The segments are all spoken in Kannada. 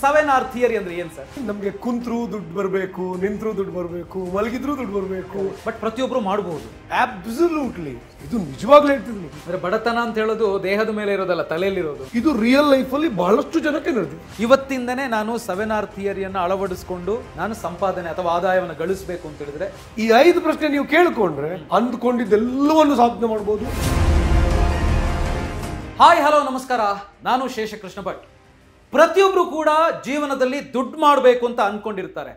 7R ಥಿಯರಿ ಅಂದ್ರೆ ಏನು ಸರ್? ನಮಗೆ ಕುಂತ್ರು ದುಡ್ಡು ಬರಬೇಕು, ನಿಂತ್ರು ದುಡ್ಡು ಬರಬೇಕು, ಮಲಗಿದ್ರು ದುಡ್ಡು ಬರಬೇಕು. ಬಟ್ ಪ್ರತಿಯೊಬ್ಬರು ಮಾಡಬಹುದು. ಅಬ್ಸಲ್ಯೂಟ್ಲಿ, ಇದು ನಿಜವಾಗ್ಲೂ ಹೇಳ್ತಿದ್ದೀನಿ. ಅಂದ್ರೆ ಬಡತನ ಅಂತ ಹೇಳೋದು ದೇಹದ ಮೇಲೆ ಇರೋದಲ್ಲ, ತಲೆಯಲ್ಲಿರೋದು. ಇದು ರಿಯಲ್ ಲೈಫಲ್ಲಿ ಬಹಳಷ್ಟು ಜನಕ್ಕೆ ನಡೆದಿದೆ. ಇವತ್ತಿಂದನೇ ನಾನು 7R ಥಿಯರಿಯನ್ನು ಅಳವಡಿಸಿಕೊಂಡು ನಾನು ಸಂಪಾದನೆ ಅಥವಾ ಆದಾಯವನ್ನು ಗಳಿಸಬೇಕು ಅಂತ ಹೇಳಿದ್ರೆ ಈ 5 ಪ್ರಶ್ನೆ ನೀವು ಕೇಳಿಕೊಂಡ್ರೆ ಅಂದ್ಕೊಂಡಿದ್ದೆಲ್ಲವನ್ನು ಸಾಧನೆ ಮಾಡಬಹುದು. ಹಾಯ್ ಹಲೋ ನಮಸ್ಕಾರ, ನಾನು ಶೇಷ ಕೃಷ್ಣ ಭಟ್. ಪ್ರತಿಯೊಬ್ರು ಕೂಡ ಜೀವನದಲ್ಲಿ ದುಡ್ಡು ಮಾಡಬೇಕು ಅಂತ ಅನ್ಕೊಂಡಿರ್ತಾರೆ.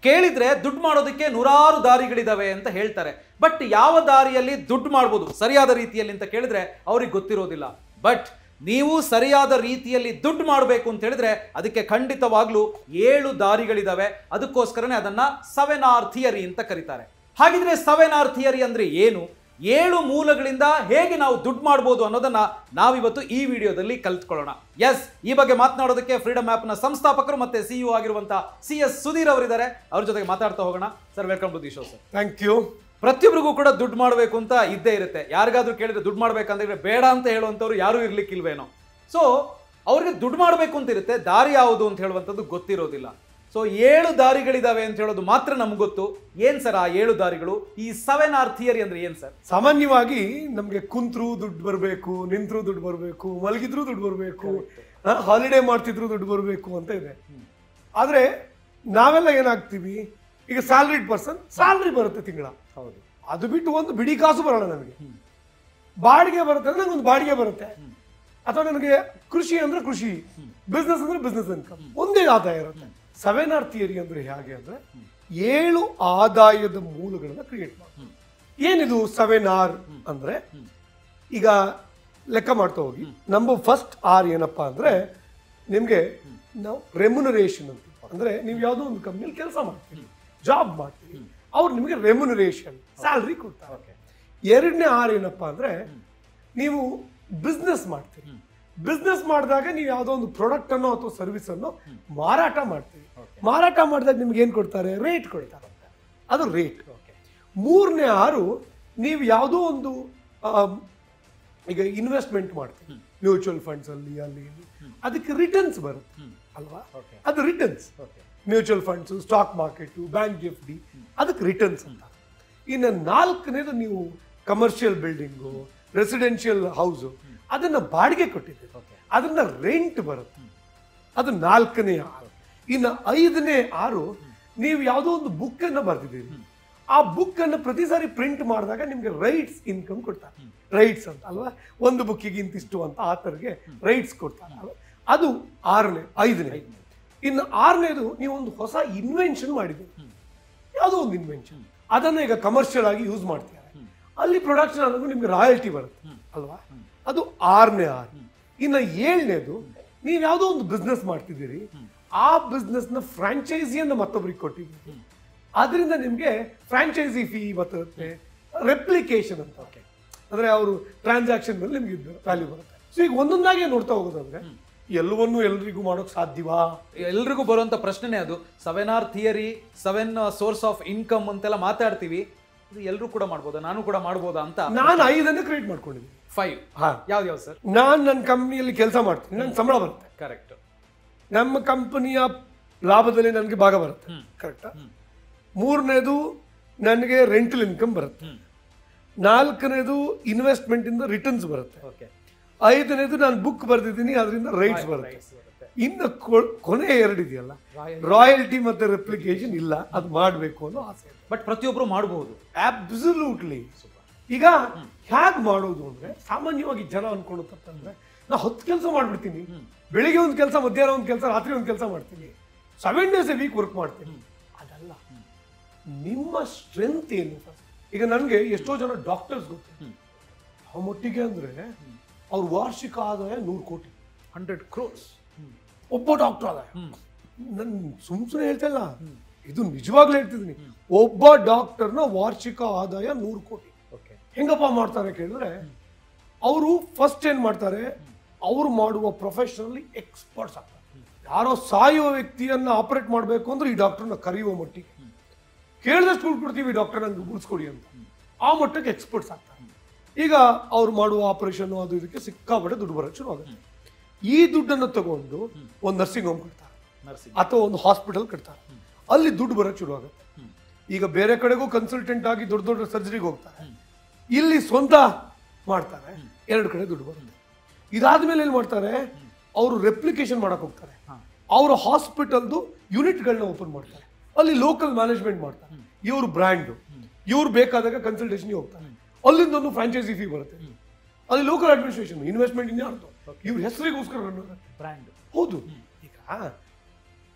ಕೇಳಿದ್ರೆ ದುಡ್ಡು ಮಾಡೋದಕ್ಕೆ ನೂರಾರು ದಾರಿಗಳಿದಾವೆ ಅಂತ ಹೇಳ್ತಾರೆ. ಬಟ್ ಯಾವ ದಾರಿಯಲ್ಲಿ ದುಡ್ಡು ಮಾಡ್ಬೋದು ಸರಿಯಾದ ರೀತಿಯಲ್ಲಿ ಅಂತ ಕೇಳಿದ್ರೆ ಅವ್ರಿಗೆ ಗೊತ್ತಿರೋದಿಲ್ಲ. ಬಟ್ ನೀವು ಸರಿಯಾದ ರೀತಿಯಲ್ಲಿ ದುಡ್ಡು ಮಾಡಬೇಕು ಅಂತ ಹೇಳಿದ್ರೆ ಅದಕ್ಕೆ ಖಂಡಿತವಾಗ್ಲೂ 7 ದಾರಿಗಳಿದಾವೆ. ಅದಕ್ಕೋಸ್ಕರನೇ ಅದನ್ನ 7R ಥಿಯರಿ ಅಂತ ಕರೀತಾರೆ. ಹಾಗಿದ್ರೆ 7R ಥಿಯರಿ ಅಂದ್ರೆ ಏನು, 7 ಮೂಲಗಳಿಂದ ಹೇಗೆ ನಾವು ದುಡ್ಡು ಮಾಡ್ಬೋದು ಅನ್ನೋದನ್ನ ನಾವಿವತ್ತು ಈ ವಿಡಿಯೋದಲ್ಲಿ ಕಲ್ತ್ಕೊಳ್ಳೋಣ. ಎಸ್, ಈ ಬಗ್ಗೆ ಮಾತನಾಡೋದಕ್ಕೆ ಫ್ರೀಡಮ್ ಆ್ಯಪ್ನ ಸಂಸ್ಥಾಪಕರು ಮತ್ತೆ CEO ಆಗಿರುವಂತಹ CS ಸುಧೀರ್ ಅವರಿದ್ದಾರೆ. ಅವ್ರ ಜೊತೆಗೆ ಮಾತಾಡ್ತಾ ಹೋಗೋಣ. Sir, welcome to the show. Sir, thank you. ಪ್ರತಿಯೊಬ್ಬರಿಗೂ ಕೂಡ ದುಡ್ಡು ಮಾಡಬೇಕು ಅಂತ ಇದ್ದೇ ಇರುತ್ತೆ. ಯಾರಿಗಾದ್ರೂ ಕೇಳಿದ್ರೆ ದುಡ್ಡು ಮಾಡ್ಬೇಕಂದ್ರೆ ಬೇಡ ಅಂತ ಹೇಳುವಂಥವ್ರು ಯಾರೂ ಇರ್ಲಿಕ್ಕಿಲ್ವೇನೋ. ಸೊ ಅವ್ರಿಗೆ ದುಡ್ಡು ಮಾಡಬೇಕು ಅಂತ ಇರುತ್ತೆ, ದಾರಿ ಯಾವುದು ಅಂತ ಹೇಳುವಂಥದ್ದು ಗೊತ್ತಿರೋದಿಲ್ಲ. ಸೊ 7 ದಾರಿಗಳಿದಾವೆ ಅಂತ ಹೇಳೋದು ಮಾತ್ರ ನಮ್ಗೆ ಗೊತ್ತು. ಏನ್ ಸರ್ ಆ 7 ದಾರಿಗಳು? ಈ 7R ಥಿಯರಿ ಅಂದ್ರೆ ಏನ್ ಸರ್? ಸಾಮಾನ್ಯವಾಗಿ ನಮಗೆ ಕುಂತ್ರು ದುಡ್ಡು ಬರಬೇಕು, ನಿಂತ್ರು ದುಡ್ಡು ಬರಬೇಕು, ಮಲಗಿದ್ರು ದುಡ್ಡು ಬರಬೇಕು, ಹಾಲಿಡೇ ಮಾಡ್ತಿದ್ರು ದುಡ್ಡು ಬರಬೇಕು ಅಂತ ಇದೆ. ಆದ್ರೆ ನಾವೆಲ್ಲ ಏನಾಗ್ತೀವಿ, ಈಗ ಸ್ಯಾಲ್ರಿಡ್ ಪರ್ಸನ್, ಸ್ಯಾಲ್ರಿ ಬರುತ್ತೆ ತಿಂಗಳ, ಹೌದು, ಅದು ಬಿಟ್ಟು ಒಂದು ಬಿಡಿ ಕಾಸು ಬರೋಣ ನಮಗೆ. ಬಾಡಿಗೆ ಬರುತ್ತೆ ಅಂದ್ರೆ ನಂಗೊಂದು ಬಾಡಿಗೆ ಬರುತ್ತೆ, ಅಥವಾ ನನಗೆ ಕೃಷಿ ಅಂದ್ರೆ ಕೃಷಿ, ಬಿಸ್ನೆಸ್ ಅಂದ್ರೆ ಬಿಸ್ನೆಸ್ ಇನ್ಕಮ್, ಒಂದೇ ಆದಾಯ ಇರುತ್ತೆ. 7R ಥಿಯರಿ ಅಂದ್ರೆ ಹೇಗೆ ಅಂದ್ರೆ 7 ಆದಾಯದ ಮೂಲಗಳನ್ನ ಕ್ರಿಯೇಟ್ ಮಾಡಿ. ಏನಿದು 7R ಅಂದ್ರೆ, ಈಗ ಲೆಕ್ಕ ಮಾಡ್ತಾ ಹೋಗಿ. ನಮ್ಮ ಫಸ್ಟ್ R ಏನಪ್ಪಾ ಅಂದ್ರೆ ನಿಮ್ಗೆ ನಾವು ರೆಮ್ಯುನರೇಷನ್ ಅಂತ, ಅಂದ್ರೆ ನೀವು ಯಾವುದೋ ಒಂದು ಕಂಪ್ನಿಯಲ್ಲಿ ಕೆಲಸ ಮಾಡ್ತೀರಿ, ಜಾಬ್ ಮಾಡ್ತೀರಿ, ಅವ್ರು ನಿಮಗೆ ರೆಮ್ಯುನರೇಷನ್ ಸ್ಯಾಲ್ರಿ ಕೊಡ್ತಾರೆ. 2ನೇ R ಏನಪ್ಪಾ ಅಂದ್ರೆ ನೀವು ಬಿಸ್ನೆಸ್ ಮಾಡ್ತೀರಿ. ಬಿಸ್ನೆಸ್ ಮಾಡಿದಾಗ ನೀವು ಯಾವುದೋ ಒಂದು ಪ್ರಾಡಕ್ಟ್ ಅನ್ನು ಅಥವಾ ಸರ್ವಿಸ್ ಅನ್ನು ಮಾರಾಟ ಮಾಡ್ತೀವಿ. ಮಾರಾಟ ಮಾಡಿದಾಗ ನಿಮ್ಗೆ ಏನ್ ಕೊಡ್ತಾರೆ? ರೇಟ್ ಕೊಡ್ತಾರೆ, ಅದು ರೇಟ್. 3ನೇ R ನೀವು ಯಾವುದೋ ಒಂದು ಈಗ ಇನ್ವೆಸ್ಟ್ಮೆಂಟ್ ಮಾಡ್ತೀವಿ ಮ್ಯೂಚುವಲ್ ಫಂಡ್ಸ್ ಅಲ್ಲಿ, ಅಲ್ಲಿ ಅದಕ್ಕೆ ರಿಟರ್ನ್ಸ್ ಬರುತ್ತೆ ಅಲ್ವಾ, ಅದು returns. Mutual funds, stock market, bank FD, ಅದಕ್ಕೆ ರಿಟರ್ನ್ಸ್ ಅಂತ. ಇನ್ನು 4ನೇದು ನೀವು ಕಮರ್ಷಿಯಲ್ ಬಿಲ್ಡಿಂಗು, ರೆಸಿಡೆನ್ಷಿಯಲ್ ಹೌಸು, ಅದನ್ನ ಬಾಡಿಗೆ ಕೊಟ್ಟಿದ್ದೀರಿ, ಅದನ್ನ ರೆಂಟ್ ಬರುತ್ತೆ, ಅದು 4ನೇ R. ಇನ್ನು 5ನೇ R ನೀವು ಯಾವುದೋ ಒಂದು ಬುಕ್ ಅನ್ನ ಬರ್ತಿದ್ದೀರಿ, ಆ ಬುಕ್ ಅನ್ನು ಪ್ರತಿ ಸಾರಿ ಪ್ರಿಂಟ್ ಮಾಡಿದಾಗ ನಿಮ್ಗೆ ರೈಟ್ಸ್ ಇನ್ಕಮ್ ಕೊಡ್ತಾರೆ. ರೈಟ್ಸ್ ಅಂತ ಅಲ್ವಾ, ಒಂದು ಬುಕ್ಕಿಗೆ ಇಂತಿಷ್ಟು ಅಂತ ಆತರ್ಗೆ ರೈಟ್ಸ್ ಕೊಡ್ತಾರೆ, ಅದು 5ನೇ. ಇನ್ನು 6ನೇದು ನೀವು ಒಂದು ಹೊಸ ಇನ್ವೆನ್ಷನ್ ಮಾಡಿದ್ದೀರಿ, ಯಾವುದೋ ಒಂದು ಇನ್ವೆನ್ಷನ್, ಅದನ್ನ ಈಗ ಕಮರ್ಷಿಯಲ್ ಆಗಿ ಯೂಸ್ ಮಾಡ್ತಾರೆ, ಅಲ್ಲಿ ಪ್ರೊಡಕ್ಷನ್ ಆದಾಗ ನಿಮ್ಗೆ ರಾಯಲ್ಟಿ ಬರುತ್ತೆ ಅಲ್ವಾ, ಅದು 6ನೇ R. ಇನ್ನು 7ನೇದು ನೀವು ಯಾವುದೋ ಒಂದು ಬಿಸ್ನೆಸ್ ಮಾಡ್ತಿದ್ದೀರಿ, ಆ ಬಿಸ್ನೆಸ್ ನ ಫ್ರಾಂಚೈಸಿಯನ್ನು ಮತ್ತೊಬ್ಬರಿಗೆ ಕೊಟ್ಟಿದ್ದೀರಿ, ಅದರಿಂದ ನಿಮ್ಗೆ ಫ್ರಾಂಚೈಸಿ ಫೀ ಬರುತ್ತೆ, ರೆಪ್ಲಿಕೇಶನ್ ಅಂತ, ಅಂದ್ರೆ ಅವರು ಟ್ರಾನ್ಸಾಕ್ಷನ್ ಮೇಲೆ ನಿಮ್ಗೆ ವ್ಯಾಲ್ಯೂ ಬರುತ್ತೆ. ಸೊ ಈಗ ಒಂದೊಂದಾಗಿ ನೋಡ್ತಾ ಹೋಗೋದಂದ್ರೆ ಎಲ್ಲವನ್ನೂ ಎಲ್ರಿಗೂ ಮಾಡೋಕ್ ಸಾಧ್ಯವಾ? ಎಲ್ರಿಗೂ ಬರುವಂತ ಪ್ರಶ್ನೆನೇ ಅದು. 7R theory, 7 source of income ಅಂತೆಲ್ಲ ಮಾತಾಡ್ತೀವಿ, ಇದು ಎಲ್ಲರೂ ಕೂಡ ಮಾಡ್ಬೋದಾ, ನಾನು ಕೂಡ ಮಾಡ್ಬೋದಾ ಅಂತ ನಾನು 5 ಕ್ರಿಯೇಟ್ ಮಾಡ್ಕೊಂಡಿದ್ದೀನಿ. 5 ಯಾವ್ದು ಸರ್? ನಾನು ನನ್ನ ಕಂಪ್ನಿಯಲ್ಲಿ ಕೆಲಸ ಮಾಡ್ತೀನಿ, ನನ್ಗೆ ಸಂಬಳ ಬರುತ್ತೆ, ಕರೆಕ್ಟ್. ನಮ್ಮ ಕಂಪನಿಯ ಲಾಭದಲ್ಲಿ ನನಗೆ ಭಾಗ ಬರುತ್ತೆ, ಕರೆಕ್ಟಾ. 3ನೇದು ನನಗೆ ರೆಂಟಲ್ ಇನ್ಕಮ್ ಬರುತ್ತೆ, 4ನೇದು ಇನ್ವೆಸ್ಟ್ಮೆಂಟ್ ಇಂದ ರಿಟರ್ನ್ಸ್ ಬರುತ್ತೆ, 5ನೇದು ನಾನು ಬುಕ್ ಬರ್ದಿದ್ದೀನಿ, ಅದರಿಂದ ರೈಟ್ಸ್ ಬರುತ್ತೆ. ಇನ್ನು ಕೊನೆ 2 ಇದೆಯಲ್ಲ, ರಾಯಲ್ಟಿ ಮತ್ತೆ ರೆಪ್ಲಿಕೇಶನ್ ಇಲ್ಲ, ಅದು ಮಾಡಬೇಕು ಅನ್ನೋ ಆಸೆ. ಬಟ್ ಪ್ರತಿಯೊಬ್ಬರು ಮಾಡಬಹುದು. ಅಬ್ಸಲ್ಯೂಟ್ಲಿ. ಈಗ ಹೇಗೆ ಮಾಡೋದು ಅಂದ್ರೆ, ಸಾಮಾನ್ಯವಾಗಿ ಜನ ಅನ್ಕೊಂಡಂದ್ರೆ ನಾ 10 ಕೆಲಸ ಮಾಡ್ಬಿಡ್ತೀನಿ, ಬೆಳಿಗ್ಗೆ ಒಂದು ಕೆಲಸ, ಮಧ್ಯಾಹ್ನ ಒಂದು ಕೆಲಸ, ರಾತ್ರಿ ಒಂದು ಕೆಲಸ ಮಾಡ್ತೀನಿ, 7 days a week ವರ್ಕ್ ಮಾಡ್ತೀನಿ. ಅದಲ್ಲ, ನಿಮ್ಮ ಸ್ಟ್ರೆಂತ್ ಏನು? ಈಗ ನನಗೆ ಎಷ್ಟೋ ಜನ ಡಾಕ್ಟರ್ಸ್ ಗೊತ್ತು, ಆ ಮಟ್ಟಿಗೆ ಅಂದ್ರೆ ಅವ್ರ ವಾರ್ಷಿಕ ಆದಾಯ 100 ಕೋಟಿ, 100 crores ಒಬ್ಬ ಡಾಕ್ಟರ್ ಆದಾಯ. ನನ್ ಸುಮ್ಸುನೆ ಹೇಳ್ತಾ ಇಲ್ಲ, ಇದು ನಿಜವಾಗ್ಲೂ ಹೇಳ್ತಿದ್ದೀನಿ. ಒಬ್ಬ ಡಾಕ್ಟರ್ನ ವಾರ್ಷಿಕ ಆದಾಯ 100 ಕೋಟಿ. ಹೆಂಗಪ್ಪ ಮಾಡ್ತಾರೆ ಕೇಳಿದ್ರೆ, ಅವರು ಫಸ್ಟ್ ಏನ್ ಮಾಡ್ತಾರೆ, ಅವರು ಮಾಡುವ ಪ್ರೊಫೆಷನಲ್ಲಿ ಎಕ್ಸ್ಪರ್ಟ್ಸ್ ಆಗ್ತಾರೆ. ಯಾರೋ ಸಾಯುವ ವ್ಯಕ್ತಿಯನ್ನ ಆಪರೇಟ್ ಮಾಡಬೇಕು ಅಂದ್ರೆ ಈ ಡಾಕ್ಟರ್ನ ಕರೆಯುವ ಮಟ್ಟಿಗೆ ಕೇಳಿದಷ್ಟು ಕೊಡ್ಕೊಡ್ತೀವಿ, ಡಾಕ್ಟರ್ ನಂಗೆ ಉಳಿಸ್ಕೊಡಿ ಅಂತ, ಆ ಮಟ್ಟಕ್ಕೆ ಎಕ್ಸ್ಪರ್ಟ್ಸ್ ಆಗ್ತಾರೆ. ಈಗ ಅವ್ರು ಮಾಡುವ ಆಪರೇಷನ್ ಅದು ಇದಕ್ಕೆ ಸಿಕ್ಕಾಪಟ್ಟೆ ದುಡ್ಡು ಬರೋಕ್ಕೆ ಶುರು ಆಗುತ್ತೆ. ಈ ದುಡ್ಡನ್ನು ತಗೊಂಡು ಒಂದು ನರ್ಸಿಂಗ್ ಹೋಮ್ ಕೊಡ್ತಾರೆ, ಅಥವಾ ಒಂದು ಹಾಸ್ಪಿಟಲ್ ಕಟ್ತಾರೆ, ಅಲ್ಲಿ ದುಡ್ಡು ಬರೋಕ್ಕೆ ಶುರು ಆಗುತ್ತೆ. ಈಗ ಬೇರೆ ಕಡೆಗೂ ಕನ್ಸಲ್ಟೆಂಟ್ ಆಗಿ ದೊಡ್ಡ ದೊಡ್ಡ ಸರ್ಜರಿಗೆ ಹೋಗ್ತಾರೆ, ಇಲ್ಲಿ ಸ್ವಂತ ಮಾಡ್ತಾರೆ, 2 ಕಡೆ ದುಡ್ಡು ಬರುತ್ತೆ. ಇದಾದ್ಮೇಲೆ ಏನ್ ಮಾಡ್ತಾರೆ, ಅವರು ರೆಪ್ಲಿಕೇಶನ್ ಮಾಡಕ್ ಹೋಗ್ತಾರೆ, ಅವರ ಹಾಸ್ಪಿಟಲ್ದು ಯೂನಿಟ್ಗಳನ್ನ ಓಪನ್ ಮಾಡ್ತಾರೆ, ಅಲ್ಲಿ ಲೋಕಲ್ ಮ್ಯಾನೇಜ್ಮೆಂಟ್ ಮಾಡ್ತಾರೆ, ಇವ್ರ ಬ್ರ್ಯಾಂಡ್, ಇವ್ರು ಬೇಕಾದಾಗ ಕನ್ಸಲ್ಟೇಷನ್ಗೆ ಹೋಗ್ತಾರೆ, ಅಲ್ಲಿಂದ ಒಂದು ಫ್ರಾಂಚೈಸಿ ಫೀ ಬರುತ್ತೆ, ಅಲ್ಲಿ ಲೋಕಲ್ ಅಡ್ಮಿನಿಸ್ಟ್ರೇಷನ್ ಇನ್ವೆಸ್ಟ್ಮೆಂಟ್ ಇನ್ಯಾರ್ದು ಇವ್ರ ಹೆಸರಿಗೋಸ್ಕರ ಬ್ರ್ಯಾಂಡ್. ಹೌದು, ಈಗ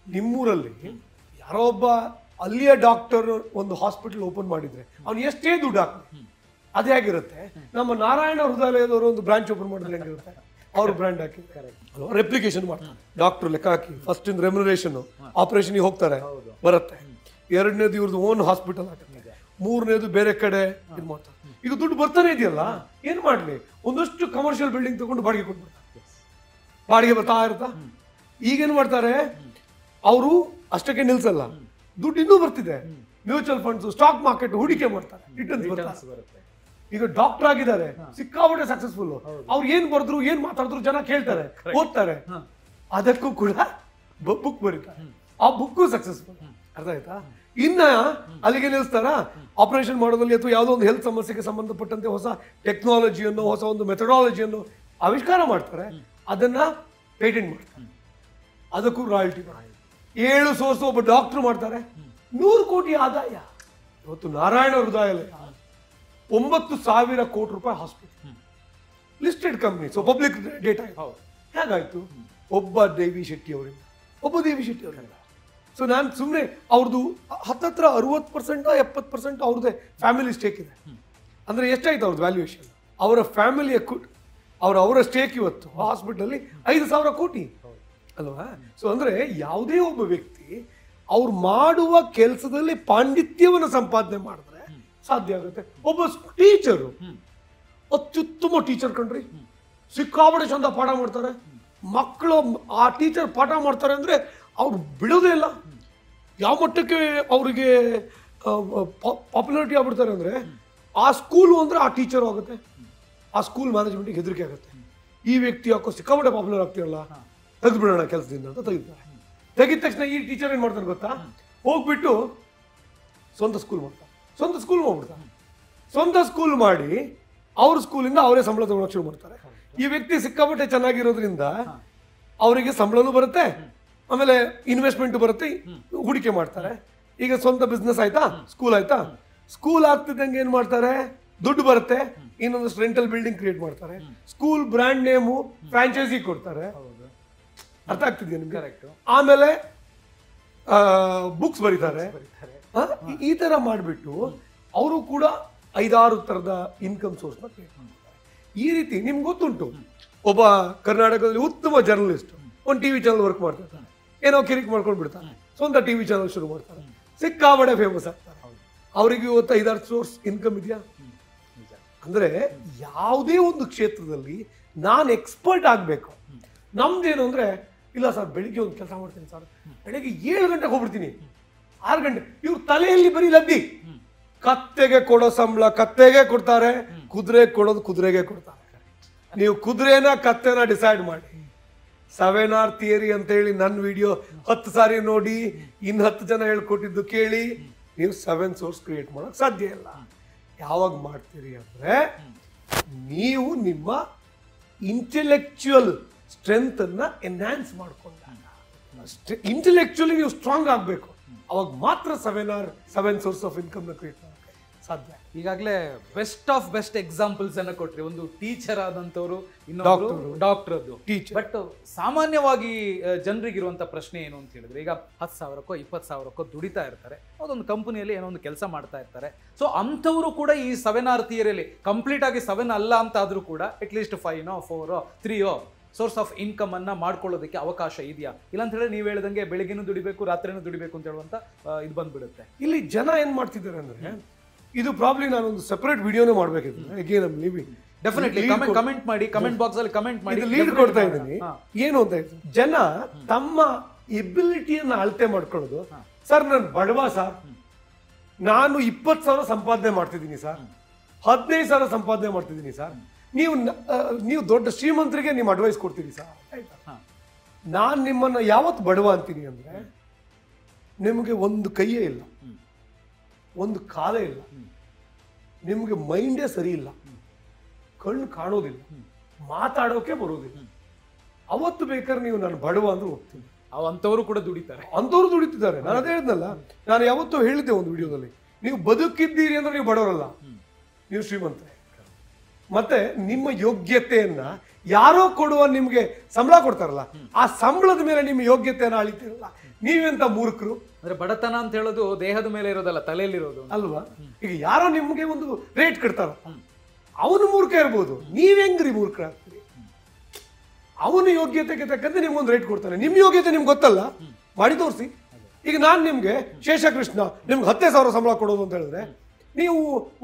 ನಿಮ್ಮೂರಲ್ಲಿ ಯಾರೋ ಒಬ್ಬ ಅಲ್ಲಿಯ ಡಾಕ್ಟರ್ ಒಂದು ಹಾಸ್ಪಿಟಲ್ ಓಪನ್ ಮಾಡಿದ್ರೆ ಅವ್ನು ಎಷ್ಟೇ ದುಡ್ಡು ಹಾಕ್ಲಿ ಅದೇ ಆಗಿರುತ್ತೆ. ನಮ್ಮ ನಾರಾಯಣ ಹೃದಯಾಲಯದವರು ಒಂದು ಬ್ರಾಂಚ್ ಓಪನ್ ಮಾಡಿದ್ರೆ ಹೆಂಗಿರುತ್ತೆ, ಅವ್ರ ಬ್ರ್ಯಾಂಡ್ ಹಾಕಿ ರೆಪ್ಲಿಕೇಶನ್ ಮಾಡ್ತಾರೆ, ಡಾಕ್ಟರ್ ಲೆಕ್ಕ ಹಾಕಿ ಫಸ್ಟ್ ಇನ್ ರೆಮ್ಯುನರೇಷನ್ ಆಪರೇಷನ್ಗೆ ಹೋಗ್ತಾರೆ ಬರುತ್ತೆ, 2ನೇದು ಇವ್ರದ್ದು ಓನ್ ಹಾಸ್ಪಿಟಲ್ ಹಾಕುತ್ತೆ, 3ನೇದು ಬೇರೆ ಕಡೆ ಇದು ಮಾಡ್ತಾರೆ. ಈಗ ದುಡ್ಡು ಬರ್ತಾನೆ ಇದೆಯಲ್ಲ, ಏನ್ ಮಾಡ್ಲಿ, ಒಂದಷ್ಟು ಕಮರ್ಷಿಯಲ್ ಬಿಲ್ಡಿಂಗ್ ತಗೊಂಡು ಬಾಡಿಗೆ ಕೊಟ್ಬಿಡ್ತಾರೆ, ಬಾಡಿಗೆ ಬರ್ತಾ ಇರುತ್ತಾ. ಈಗೇನ್ ಮಾಡ್ತಾರೆ, ಅವರು ಅಷ್ಟಕ್ಕೆ ನಿಲ್ಸಲ್ಲ, ದುಡ್ಡು ಇನ್ನೂ ಬರ್ತಿದೆ, ಮ್ಯೂಚುವಲ್ ಫಂಡ್ಸ್, ಸ್ಟಾಕ್ ಮಾರ್ಕೆಟ್ ಹೂಡಿಕೆ ಮಾಡ್ತಾರೆ, ರಿಟರ್ನ್ಸ್ ಬರುತ್ತೆ. ಈಗ ಡಾಕ್ಟರ್ ಆಗಿದ್ದಾರೆ, ಸಿಕ್ಕಾಪಟ್ಟೆ ಸಕ್ಸಸ್ಫುಲ್, ಅವ್ರು ಏನ್ ಬರೆದ್ರು ಏನ್ ಮಾತಾಡಿದ್ರು ಜನ ಕೇಳ್ತಾರೆ, ಓದ್ತಾರೆ, ಅದಕ್ಕೂ ಕೂಡ ಬುಕ್ ಬರೀತಾರೆ, ಆ ಬುಕ್ಕು ಸಕ್ಸಸ್ಫುಲ್. ಅರ್ಥ ಆಯ್ತಾ? ಇನ್ನ ಅಲ್ಲಿಗೆ ನಿಲ್ಲಿಸ್ತಾರ, ಆಪರೇಷನ್ ಮಾಡೋದ್ರಲ್ಲಿ ಅಥವಾ ಯಾವುದೋ ಒಂದು ಹೆಲ್ತ್ ಸಮಸ್ಯೆಗೆ ಸಂಬಂಧಪಟ್ಟಂತೆ ಹೊಸ ಟೆಕ್ನಾಲಜಿಯನ್ನು, ಹೊಸ ಒಂದು ಮೆಥಡಾಲಜಿಯನ್ನು ಆವಿಷ್ಕಾರ ಮಾಡ್ತಾರೆ, ಅದನ್ನ ಪೇಟೆಂಟ್ ಮಾಡ್ತಾರೆ, ಅದಕ್ಕೂ ರಾಯಲ್ಟಿ 7 ಸೋರ್ಸ್ ಒಬ್ಬ ಡಾಕ್ಟರ್ ಮಾಡ್ತಾರೆ, 100 ಕೋಟಿ ಆದಾಯ. ಇವತ್ತು ನಾರಾಯಣ ಹೃದಯಾಲಯ 9,000 ಕೋಟಿ ರೂಪಾಯಿ hospital, listed company, so public data. ಹೇಗಾಯ್ತು? ಒಬ್ಬ ದೇವಿ ಶೆಟ್ಟಿ ಅವರಿಂದ. ಸೊ ನಾನು ಸುಮ್ಮನೆ ಅವ್ರದ್ದು ಹತ್ತತ್ರ 60% 70% ಅವ್ರದ್ದೇ ಫ್ಯಾಮಿಲಿ ಸ್ಟೇಕ್ ಇದೆ. ಅಂದ್ರೆ ಎಷ್ಟಾಯ್ತು ಅವ್ರದ್ದು ವ್ಯಾಲ್ಯೂಯೇಷನ್, ಅವರ ಫ್ಯಾಮಿಲಿಯ ಅವರ ಸ್ಟೇಕ್ ಇವತ್ತು ಹಾಸ್ಪಿಟಲ್ 5,000 ಕೋಟಿ ಅಲ್ವಾ? ಸೊ ಅಂದ್ರೆ ಯಾವುದೇ ಒಬ್ಬ ವ್ಯಕ್ತಿ ಅವ್ರು ಮಾಡುವ ಕೆಲಸದಲ್ಲಿ ಪಾಂಡಿತ್ಯವನ್ನು ಸಂಪಾದನೆ ಮಾಡಿದ್ರೆ ಸಾಧ್ಯ ಆಗುತ್ತೆ. ಒಬ್ಬ ಟೀಚರು ಅತ್ಯುತ್ತಮ ಟೀಚರ್ ಕಣ್ರಿ, ಸಿಕ್ಕಾಪಟ್ಟೆ ಚಂದ ಪಾಠ ಮಾಡ್ತಾರೆ, ಮಕ್ಕಳು ಆ ಟೀಚರ್ ಪಾಠ ಮಾಡ್ತಾರೆ ಅಂದ್ರೆ ಅವ್ರು ಬಿಡೋದೇ ಇಲ್ಲ. ಯಾವ ಮಟ್ಟಕ್ಕೆ ಅವರಿಗೆ ಪಾಪ್ಯುಲಾರಿಟಿ ಆಗ್ಬಿಡ್ತಾರೆ ಅಂದ್ರೆ, ಆ ಸ್ಕೂಲು ಅಂದ್ರೆ ಆ ಟೀಚರ್ ಆಗುತ್ತೆ, ಆ ಸ್ಕೂಲ್ ಮ್ಯಾನೇಜ್ಮೆಂಟ್ಗೆ ಹೆದರಿಕೆ ಆಗುತ್ತೆ, ಈ ವ್ಯಕ್ತಿ ಯಾಕೋ ಸಿಕ್ಕಾಪಟ್ಟೆ ಪಾಪ್ಯುಲರ್ ಆಗ್ತಿರಲ್ಲ, ತೆಗೆದ್ಬಿಡೋಣ ಕೆಲಸದಿಂದ ಅಂತ ತೆಗಿತಾರೆ. ತೆಗಿದ ತಕ್ಷಣ ಈ ಟೀಚರ್ ಏನ್ ಮಾಡ್ತಾರೆ ಗೊತ್ತಾ, ಹೋಗ್ಬಿಟ್ಟು ಸ್ವಂತ ಸ್ಕೂಲ್ ಮಾಡ್ತಾರೆ, ಸ್ವಂತ ಸ್ಕೂಲ್ ಮಾಡಿ ಅವ್ರ ಸ್ಕೂಲಿಂದ ಅವರೇ ಸಂಬಳ ತಗೊಳಕ್ ಶುರು ಮಾಡ್ತಾರೆ. ಈ ವ್ಯಕ್ತಿ ಸಿಕ್ಕಾಪಟ್ಟೆ ಚೆನ್ನಾಗಿರೋದ್ರಿಂದ ಅವರಿಗೆ ಸಂಬಳನೂ ಬರುತ್ತೆ, ಆಮೇಲೆ ಇನ್ವೆಸ್ಟ್ಮೆಂಟ್ ಬರುತ್ತೆ, ಹೂಡಿಕೆ ಮಾಡ್ತಾರೆ. ಈಗ ಸ್ವಂತ ಬಿಸ್ನೆಸ್ ಆಯ್ತಾ, ಸ್ಕೂಲ್ ಆಗ್ತಿದ್ದಂಗೆ ಏನ್ ಮಾಡ್ತಾರೆ, ದುಡ್ಡು ಬರುತ್ತೆ, ಇನ್ನೊಂದಷ್ಟು ರೆಂಟಲ್ ಬಿಲ್ಡಿಂಗ್ ಕ್ರಿಯೇಟ್ ಮಾಡ್ತಾರೆ, ಸ್ಕೂಲ್ ಬ್ರ್ಯಾಂಡ್ ನೇಮು ಫ್ರಾಂಚೈಸಿ ಕೊಡ್ತಾರೆ. ಅರ್ಥ ಆಗ್ತಿದ್ಯಾ ನಿಮ್ಗೆ? ಆಮೇಲೆ ಬುಕ್ಸ್ ಬರೀತಾರೆ. ಈ ತರ ಮಾಡಿಬಿಟ್ಟು ಅವರು ಕೂಡ 5-6 ಥರದ ಇನ್ಕಮ್ ಸೋರ್ಸ್ ನ ಕ್ರಿಯೇಟ್ ಮಾಡ್ತಾರೆ. ಈ ರೀತಿ ನಿಮ್ಗೆ ಗೊತ್ತುಂಟು, ಒಬ್ಬ ಕರ್ನಾಟಕದಲ್ಲಿ ಉತ್ತಮ ಜರ್ನಲಿಸ್ಟ್ ಒಂದು ಟಿವಿ ಚಾನಲ್ ವರ್ಕ್ ಮಾಡ್ತಿರ್ತಾನೆ, ಏನೋ ಕಿರಿಕ್ ಮಾಡ್ಕೊಂಡು ಬಿಡ್ತಾನೆ, ಸ್ವಂತ ಟಿವಿ ಚಾನಲ್ ಶುರು ಮಾಡ್ತಾರೆ, ಸಿಕ್ಕಾಪಟ್ಟೆ ಫೇಮಸ್ ಆಗ್ತಾರೆ. ಅವರಿಗೆ ಇವತ್ತು 5-6 ಸೋರ್ಸ್ ಇನ್ಕಮ್ ಇದೆಯಾ? ಅಂದ್ರೆ ಯಾವುದೇ ಒಂದು ಕ್ಷೇತ್ರದಲ್ಲಿ ನಾನು ಎಕ್ಸ್ಪರ್ಟ್ ಆಗಬೇಕು. ನಮ್ದೇನು ಅಂದ್ರೆ, ಇಲ್ಲ ಸರ್ ಬೆಳಿಗ್ಗೆ ಒಂದು ಕೆಲಸ ಮಾಡ್ತೀನಿ ಸರ್, ಬೆಳಿಗ್ಗೆ 7 ಗಂಟೆಗೆ ಹೋಗ್ಬಿಡ್ತೀನಿ, 6 ಗಂಟೆ. ಇವ್ರ ತಲೆಯಲ್ಲಿ ಬರೀ ಲದ್ದಿ, ಕತ್ತೆಗೆ ಕೊಡೋ ಸಂಬಳ ಕತ್ತೆಗೆ ಕೊಡ್ತಾರೆ, ಕುದುರೆ ಕೊಡೋದು ಕುದುರೆಗೆ ಕೊಡ್ತಾರೆ. ನೀವು ಕುದುರೆನ ಕತ್ತೆನ ಡಿಸೈಡ್ ಮಾಡಿ. 7R ಥಿಯರಿ ಅಂತ ಹೇಳಿ ನನ್ನ ವಿಡಿಯೋ 10 ಸಾರಿ ನೋಡಿ, ಇನ್ನು 10 ಜನ ಹೇಳ್ಕೊಟ್ಟಿದ್ದು ಕೇಳಿ, ನೀವು 7 ಸೋರ್ಸ್ ಕ್ರಿಯೇಟ್ ಮಾಡೋಕೆ ಸಾಧ್ಯ ಇಲ್ಲ. ಯಾವಾಗ ಮಾಡ್ತೀರಿ ಅಂದ್ರೆ, ನೀವು ನಿಮ್ಮ ಇಂಟೆಲೆಕ್ಚುಯಲ್ ಸ್ಟ್ರೆಂತ್ ಅನ್ನ ಎನ್ಹಾನ್ಸ್ ಮಾಡ್ಕೊಂಡಾಗ, ಇಂಟೆಲೆಕ್ಚುಲಿ ನೀವು ಸ್ಟ್ರಾಂಗ್ ಆಗಬೇಕು, ಅವಾಗ ಮಾತ್ರ 7 ಸೋರ್ಸ್ ಆಫ್ ಇನ್ಕಮ್ ನ ಕ್ರಿಯೇಟ್ ಮಾಡೋಕೆ ಸಾಧ್ಯ. ಈಗಾಗಲೇ ಬೆಸ್ಟ್ ಆಫ್ ಬೆಸ್ಟ್ ಎಕ್ಸಾಂಪಲ್ಸ್ ಅನ್ನ ಕೊಟ್ರಿ. ಒಂದು ಟೀಚರ್ ಆದಂತವ್ರು, ಇನ್ನೊಂದು ಡಾಕ್ಟರ್ ಅದು. ಬಟ್ ಸಾಮಾನ್ಯವಾಗಿ ಜನರಿಗಿರುವಂತ ಪ್ರಶ್ನೆ ಏನು ಅಂತ ಹೇಳಿದ್ರೆ, ಈಗ 10,000ಕ್ಕೋ 20,000ಕ್ಕೋ ದುಡಿತಾ ಇರ್ತಾರೆ, ಅದೊಂದು ಕಂಪನಿಯಲ್ಲಿ ಏನೋ ಒಂದು ಕೆಲಸ ಮಾಡ್ತಾ ಇರ್ತಾರೆ. ಸೊ ಅಂಥವ್ರು ಕೂಡ ಈ 7R ಥಿಯರಿಯಲ್ಲಿ ಕಂಪ್ಲೀಟ್ ಆಗಿ 7 ಅಲ್ಲ ಅಂತ ಆದ್ರೂ ಕೂಡ ಅಟ್ಲೀಸ್ಟ್ 5ನೋ 4 3 ಸೋರ್ಸ್ ಆಫ್ ಇನ್ಕಮ್ ಅನ್ನ ಮಾಡ್ಕೊಳ್ಳೋದಕ್ಕೆ ಅವಕಾಶ ಇದೆಯಾ? ಇಲ್ಲ ಅಂತ ಹೇಳಿ ನೀವು ಹೇಳಿದಂಗೆ ಬೆಳಿಗ್ಗೆನೂ ದುಡಿಬೇಕು, ರಾತ್ರಿನೂ ದುಡಿಬೇಕು ಅಂತ ಹೇಳುವಂತ ಇದು ಬಂದ್ಬಿಡುತ್ತೆ. ಇಲ್ಲಿ ಜನ ಏನ್ ಮಾಡ್ತಿದ್ದಾರೆ ಅಂದ್ರೆ, ಇದು ಪ್ರಾಬ್ಲಿ ನಾನೊಂದು ಸೆಪರೇಟ್ ವಿಡಿಯೋನೇ ಮಾಡ್ಬೇಕಿತ್ತು. Again I leaving definitely comment ಮಾಡಿ, ಕಮೆಂಟ್ ಬಾಕ್ಸ್ ಅಲ್ಲಿ ಕಮೆಂಟ್ ಮಾಡಿ. ಲೀಡ್ ಕೊಡ್ತಾ ಇದ್ದೀನಿ. ಏನು ಅಂತ ಹೇಳ್ತೀನಿ, ಜನ ತಮ್ಮ ಎಬಿಲಿಟಿಯನ್ನ ಅಳತೆ ಮಾಡ್ಕೊಳ್ಳೋದು. ಸರ್ ನಾನು ಬಡವ ಸರ್, ನಾನು 20,000 ಸಂಪಾದನೆ ಮಾಡ್ತಿದ್ದೀನಿ ಸರ್, 15,000 ಸಂಪಾದನೆ ಮಾಡ್ತಿದ್ದೀನಿ ಸರ್, ನೀವು ದೊಡ್ಡ ಶ್ರೀಮಂತರಿಗೆ ನೀವು ಅಡ್ವೈಸ್ ಕೊಡ್ತೀರಿ ಸರ್, ಆಯ್ತಾ? ನಾನು ನಿಮ್ಮನ್ನ ಯಾವತ್ತು ಬಡವ ಅಂತೀನಿ ಅಂದ್ರೆ, ನಿಮಗೆ ಒಂದು ಕೈಯೇ ಇಲ್ಲ, ಒಂದು ಕಾಲೇ ಇಲ್ಲ, ನಿಮಗೆ ಮೈಂಡೇ ಸರಿ ಇಲ್ಲ, ಕಣ್ಣು ಕಾಣೋದಿಲ್ಲ, ಮಾತಾಡೋಕೆ ಬರೋದಿಲ್ಲ, ಅವತ್ತು ಬೇಕಾದ್ರೆ ನೀವು ನಾನು ಬಡವ ಅಂದ್ರೆ ಹೋಗ್ತೀನಿ. ಅಂಥವರು ಕೂಡ ದುಡಿತಾರೆ, ಅಂಥವ್ರು ದುಡಿತಿದ್ದಾರೆ. ನಾನು ಅದೇ ಹೇಳಿದ್ನಲ್ಲ, ನಾನು ಯಾವತ್ತೂ ಹೇಳಿದ್ದೆ ಒಂದು ವಿಡಿಯೋದಲ್ಲಿ, ನೀವು ಬದುಕಿದ್ದೀರಿ ಅಂದ್ರೆ ನೀವು ಬಡವರಲ್ಲ, ನೀವು ಶ್ರೀಮಂತರೇ. ಮತ್ತೆ ನಿಮ್ಮ ಯೋಗ್ಯತೆಯನ್ನ ಯಾರೋ ಕೊಡುವ ನಿಮ್ಗೆ ಸಂಬಳ ಕೊಡ್ತಾರಲ್ಲ, ಆ ಸಂಬಳದ ಮೇಲೆ ನಿಮ್ಮ ಯೋಗ್ಯತೆಯನ್ನ ಅಳಿತಿರಲ್ಲ, ನೀವೆಂತ ಮೂರ್ಖರು. ಅಂದ್ರೆ ಬಡತನ ಅಂತ ಹೇಳೋದು ದೇಹದ ಮೇಲೆ ಇರೋದಲ್ಲ, ತಲೆಯಲ್ಲಿರೋದು ಅಲ್ವಾ? ಈಗ ಯಾರೋ ನಿಮ್ಗೆ ಒಂದು ರೇಟ್ ಕಟ್ತಾರ, ಅವನು ಮೂರ್ಖ ಇರ್ಬೋದು, ನೀವ್ ಹೆಂಗ್ರಿ ಮೂರ್ಖರಾಗ್ತೀರಿ? ಅವನ ಯೋಗ್ಯತೆಗೆ ತಕ್ಕಂತೆ ನಿಮ್ಗೊಂದು ರೇಟ್ ಕೊಡ್ತಾನೆ. ನಿಮ್ ಯೋಗ್ಯತೆ ನಿಮ್ಗೆ ಗೊತ್ತಲ್ಲ, ಮಾಡಿ ತೋರಿಸಿ. ಈಗ ನಾನು ನಿಮ್ಗೆ ಶೇಷ ಕೃಷ್ಣ ನಿಮ್ಗೆ 10,000 ಸಂಬಳ ಕೊಡೋದು ಅಂತ ಹೇಳಿದ್ರೆ ನೀವು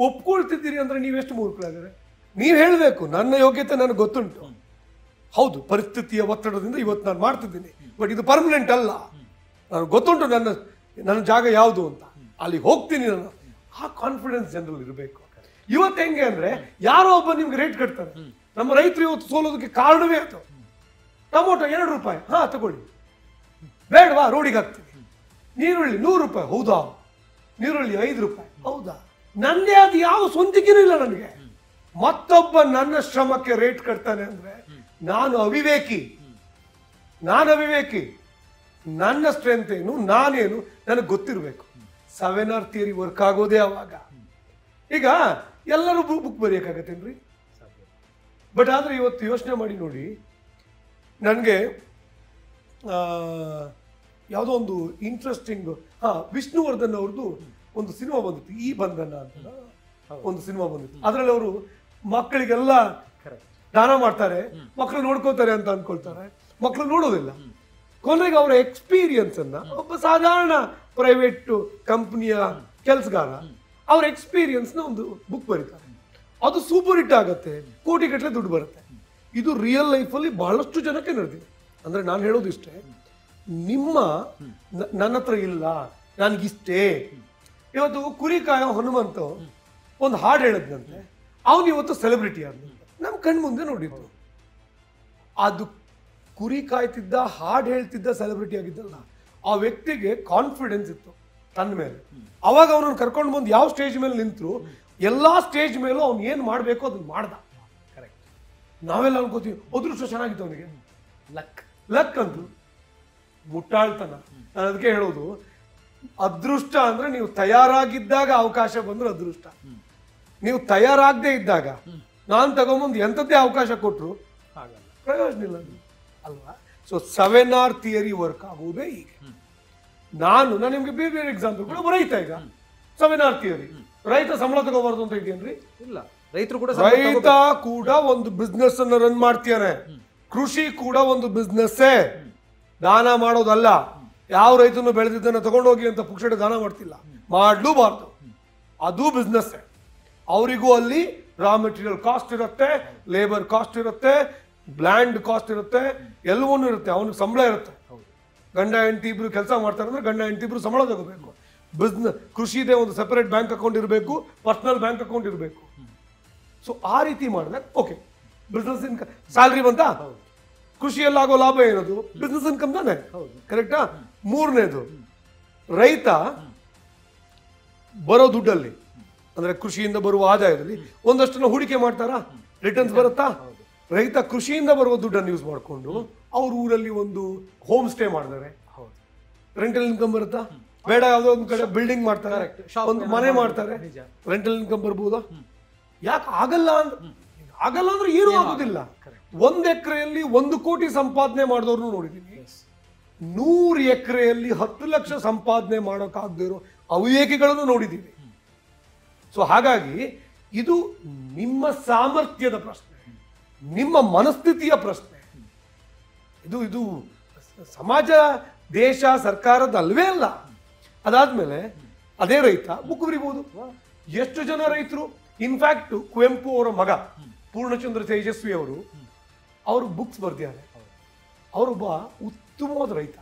ಒಪ್ಕೊಳ್ತಿದ್ದೀರಿ ಅಂದ್ರೆ ನೀವೆಷ್ಟು ಮೂರ್ಖರಾಗಿದ್ರೆ? ನೀವು ಹೇಳಬೇಕು, ನನ್ನ ಯೋಗ್ಯತೆ ನನಗೆ ಗೊತ್ತುಂಟು, ಹೌದು ಪರಿಸ್ಥಿತಿಯ ಒತ್ತಡದಿಂದ ಇವತ್ತು ನಾನು ಮಾಡ್ತಿದ್ದೀನಿ, ಬಟ್ ಇದು ಪರ್ಮನೆಂಟ್ ಅಲ್ಲ, ನನಗೆ ಗೊತ್ತುಂಟು ನನ್ನ ಜಾಗ ಯಾವುದು ಅಂತ, ಅಲ್ಲಿ ಹೋಗ್ತೀನಿ ನಾನು. ಆ ಕಾನ್ಫಿಡೆನ್ಸ್ ಜನರಲ್ಲಿ ಇರಬೇಕು. ಇವತ್ತು ಹೆಂಗೆ ಅಂದ್ರೆ, ಯಾರೋ ಒಬ್ಬ ನಿಮ್ಗೆ ರೇಟ್ ಕಟ್ತಾರೆ. ನಮ್ಮ ರೈತರು ಇವತ್ತು ಸೋಲೋದಕ್ಕೆ ಕಾರಣವೇ ಅದು. ಟೊಮೊಟೊ 2 ರೂಪಾಯಿ, ಹಾ ತಗೊಳ್ಳಿ, ಬೇಡವಾ ರೋಡಿಗೆ ಹಾಕ್ತೀನಿ. ನೀರುಳ್ಳಿ 100 ರೂಪಾಯಿ, ಹೌದಾ? ನೀರುಳ್ಳಿ 5 ರೂಪಾಯಿ, ಹೌದಾ? ನಂದೇ ಅದು ಯಾವ ಸ್ವಂತಿಕೆನೂ ಇಲ್ಲ ನನಗೆ. ಮತ್ತೊಬ್ಬ ನನ್ನ ಶ್ರಮಕ್ಕೆ ರೇಟ್ ಕಟ್ತಾನೆ ಅಂದ್ರೆ ನಾನು ಅವಿವೇಕಿ. ನನ್ನ ಸ್ಟ್ರೆಂತ್ ಏನು, ನಾನೇನು ನನಗೆ ಗೊತ್ತಿರಬೇಕು. 7R ಥಿಯರಿ ವರ್ಕ್ ಆಗೋದೇ ಅವಾಗ. ಈಗ ಎಲ್ಲರೂ ಬುಕ್ ಬರೆಯೋಕ್ಕಾಗತ್ತೇನ್ರಿ? ಬಟ್ ಆದ್ರೆ ಇವತ್ತು ಯೋಚನೆ ಮಾಡಿ ನೋಡಿ, ನನಗೆ ಯಾವುದೋ ಒಂದು ಇಂಟ್ರೆಸ್ಟಿಂಗ್ ವಿಷ್ಣುವರ್ಧನ್ ಅವ್ರದ್ದು ಒಂದು ಸಿನಿಮಾ ಬಂದಿತ್ತು, ಈ ಬಂಧನ ಅಂತ ಒಂದು ಸಿನಿಮಾ ಬಂದಿತ್ತು. ಅದರಲ್ಲಿ ಅವರು ಮಕ್ಕಳಿಗೆಲ್ಲ ದಾನ ಮಾಡ್ತಾರೆ, ಮಕ್ಕಳು ನೋಡ್ಕೋತಾರೆ ಅಂತ ಅನ್ಕೊಳ್ತಾರೆ, ಮಕ್ಕಳು ನೋಡೋದಿಲ್ಲ. ಕೊನೆಗೆ ಅವರ ಎಕ್ಸ್ಪೀರಿಯನ್ಸ್ ಅನ್ನ, ಒಬ್ಬ ಸಾಧಾರಣ ಪ್ರೈವೇಟ್ ಕಂಪನಿಯ ಕೆಲಸಗಾರ ಅವ್ರ ಎಕ್ಸ್ಪೀರಿಯನ್ಸ್ ನ ಒಂದು ಬುಕ್ ಬರೀತಾರೆ. ಅದು ಸೂಪರ್ ಹಿಟ್ ಆಗತ್ತೆ, ಕೋಟಿ ಗಟ್ಟಲೆ ದುಡ್ಡು ಬರುತ್ತೆ. ಇದು ರಿಯಲ್ ಲೈಫಲ್ಲಿ ಬಹಳಷ್ಟು ಜನಕ್ಕೆ ನಡೆದಿದೆ. ಅಂದ್ರೆ ನಾನು ಹೇಳೋದು ಇಷ್ಟೇ, ನನ್ನ ಹತ್ರ ಇಲ್ಲ, ನನಗಿಷ್ಟೇ. ಇವತ್ತು ಕುರಿಕಾಯೋ ಹನುಮಂತ ಒಂದು ಹಾಡು ಹೇಳಿದ್ನಂತೆ, ಅವನು ಇವತ್ತು ಸೆಲೆಬ್ರಿಟಿ ಆದ್ನಂತೆ, ನಮ್ಮ ಕಣ್ ಮುಂದೆ ನೋಡಿದ್ದು. ಅದು ಕುರಿ ಕಾಯ್ತಿದ್ದ, ಹಾಡು ಹೇಳ್ತಿದ್ದ ಸೆಲೆಬ್ರಿಟಿ ಆಗಿದ್ದಲ್ಲ, ಆ ವ್ಯಕ್ತಿಗೆ ಕಾನ್ಫಿಡೆನ್ಸ್ ಇತ್ತು ತನ್ನ ಮೇಲೆ. ಅವಾಗ ಅವನನ್ನು ಕರ್ಕೊಂಡು ಬಂದು ಯಾವ ಸ್ಟೇಜ್ ಮೇಲೆ ನಿಂತರು, ಎಲ್ಲಾ ಸ್ಟೇಜ್ ಮೇಲೂ ಅವ್ನು ಏನ್ ಮಾಡ್ಬೇಕು ಅದನ್ನ ಮಾಡ್ದ. ಕರೆಕ್ಟ್. ನಾವೆಲ್ಲ ಅನ್ಕೋತೀವಿ ಅದೃಷ್ಟ ಚೆನ್ನಾಗಿತ್ತು ಅವನಿಗೆ, ಲಕ್ ಅಂದ್ರು. ಮುಟ್ಟಾಳ್ತನ. ನಾನು ಅದಕ್ಕೆ ಹೇಳೋದು, ಅದೃಷ್ಟ ಅಂದ್ರೆ ನೀವು ತಯಾರಾಗಿದ್ದಾಗ ಅವಕಾಶ ಬಂದ್ರೆ ಅದೃಷ್ಟ. ನೀವು ತಯಾರಾಗದೇ ಇದ್ದಾಗ ನಾನು ತಗೊಂಬಂದು ಎಂಥದ್ದೇ ಅವಕಾಶ ಕೊಟ್ಟರು ಪ್ರಯೋಜನ ಇಲ್ಲ ಅಲ್ವಾ? ಸೊ 7R ಥಿಯರಿ ವರ್ಕ್ ಆಗುವುದೇ ಈಗ. ನಾನು ನಿಮ್ಗೆ ಬೇರೆ ಬೇರೆ ಎಕ್ಸಾಂಪಲ್ ಕೂಡ ರೈತ. ಈಗ 7R ಥಿಯರಿ, ರೈತ ಸಂಬಳ ತಗೋಬಾರ್ದು ಅಂತ ಇದೆಯೇನ್ರಿ? ಇಲ್ಲ. ರೈತ ಕೂಡ ಒಂದು ಬಿಸ್ನೆಸ್ ಅನ್ನು ರನ್ ಮಾಡ್ತೀಯಾನೆ. ಕೃಷಿ ಕೂಡ ಒಂದು ಬಿಸ್ನೆಸ್ಸೇ, ದಾನ ಮಾಡೋದಲ್ಲ. ಯಾವ ರೈತನು ಬೆಳೆದಿದ್ದನ್ನು ತಗೊಂಡೋಗಿ ಅಂತ ಪುಕ್ಷಟೆ ದಾನ ಮಾಡ್ತಿಲ್ಲ, ಮಾಡ್ಲೂಬಾರ್ದು. ಅದು ಬಿಸ್ನೆಸ್. ಅವರಿಗೂ ಅಲ್ಲಿ ರಾ ಮೆಟೀರಿಯಲ್ ಕಾಸ್ಟ್ ಇರುತ್ತೆ, ಲೇಬರ್ ಕಾಸ್ಟ್ ಇರುತ್ತೆ, ಲ್ಯಾಂಡ್ ಕಾಸ್ಟ್ ಇರುತ್ತೆ, ಎಲ್ಲವನ್ನೂ ಇರುತ್ತೆ. ಅವನಿಗೆ ಸಂಬಳ ಇರುತ್ತೆ. ಗಂಡ ಹೆಂಡತಿ ಇಬ್ರು ಕೆಲಸ ಮಾಡ್ತಾರೆ ಅಂದ್ರೆ ಗಂಡ ಹೆಂಡತಿ ಇಬ್ರು ಸಂಬಳ ತಗೋಬೇಕು. ಕೃಷಿದೇ ಒಂದು ಸೆಪರೇಟ್ ಬ್ಯಾಂಕ್ ಅಕೌಂಟ್ ಇರಬೇಕು, ಪರ್ಸನಲ್ ಬ್ಯಾಂಕ್ ಅಕೌಂಟ್ ಇರಬೇಕು. ಸೊ ಆ ರೀತಿ ಮಾಡಿದಾಗ ಓಕೆ, ಬಿಸ್ನೆಸ್ ಇನ್ಕಮ್ ಸ್ಯಾಲ್ರಿ ಬಂತ, ಕೃಷಿಯಲ್ಲಾಗೋ ಲಾಭ ಏನದು? ಬಿಸ್ನೆಸ್ ಇನ್ಕಮ್ ತಾನೆ, ಕರೆಕ್ಟಾ? ಮೂರನೇದು, ರೈತ ಬರೋ ದುಡ್ಡಲ್ಲಿ ಅಂದ್ರೆ ಕೃಷಿಯಿಂದ ಬರುವ ಆದಾಯದಲ್ಲಿ ಒಂದಷ್ಟನ್ನು ಹೂಡಿಕೆ ಮಾಡ್ತಾರಾ? ರಿಟರ್ನ್ಸ್ ಬರುತ್ತಾ? ರೈತ ಕೃಷಿಯಿಂದ ಬರುವ ದುಡ್ಡನ್ನು ಯೂಸ್ ಮಾಡಿಕೊಂಡು ಅವ್ರ ಊರಲ್ಲಿ ಒಂದು ಹೋಮ್ ಸ್ಟೇ ಮಾಡಿದ್ದಾರೆ, ರೆಂಟಲ್ ಇನ್ಕಮ್ ಬರುತ್ತಾ? ಬೇಡ, ಯಾವುದೋ ಒಂದು ಕಡೆ ಬಿಲ್ಡಿಂಗ್ ಮಾಡ್ತಾರೆ, ಒಂದು ಮನೆ ಮಾಡ್ತಾರೆ, ರೆಂಟಲ್ ಇನ್ಕಮ್ ಬರ್ಬೋದಾ? ಯಾಕೆ ಆಗಲ್ಲ ಅಂದ್ರೆ ಏನೂ ಆಗೋದಿಲ್ಲ. 1 ಎಕರೆಯಲ್ಲಿ 1 ಕೋಟಿ ಸಂಪಾದನೆ ಮಾಡಿದವ್ರನ್ನು ನೋಡಿದ್ದೀನಿ. 100 ಎಕರೆಯಲ್ಲಿ 10 ಲಕ್ಷ ಸಂಪಾದನೆ ಮಾಡೋಕ್ಕಾಗದೇ ಇರೋ ಅವಿವೇಕಿಗಳನ್ನು ನೋಡಿದ್ದೀವಿ. ಸೊ ಹಾಗಾಗಿ ಇದು ನಿಮ್ಮ ಸಾಮರ್ಥ್ಯದ ಪ್ರಶ್ನೆ, ನಿಮ್ಮ ಮನಸ್ಥಿತಿಯ ಪ್ರಶ್ನೆ. ಇದು ಸಮಾಜ, ದೇಶ, ಸರ್ಕಾರದ ಅಲ್ವೇ ಅಲ್ಲ. ಅದಾದ್ಮೇಲೆ ಅದೇ ರೈತ ಬುಕ್ ಬರಿಬಹುದು. ಎಷ್ಟು ಜನ ರೈತರು, ಇನ್ಫ್ಯಾಕ್ಟ್ ಕುವೆಂಪು ಅವರ ಮಗ ಪೂರ್ಣಚಂದ್ರ ತೇಜಸ್ವಿ ಅವರು ಬುಕ್ಸ್ ಬರ್ದಿದ್ದಾರೆ. ಅವರೊಬ್ಬ ಉತ್ತಮವಾದ ರೈತ.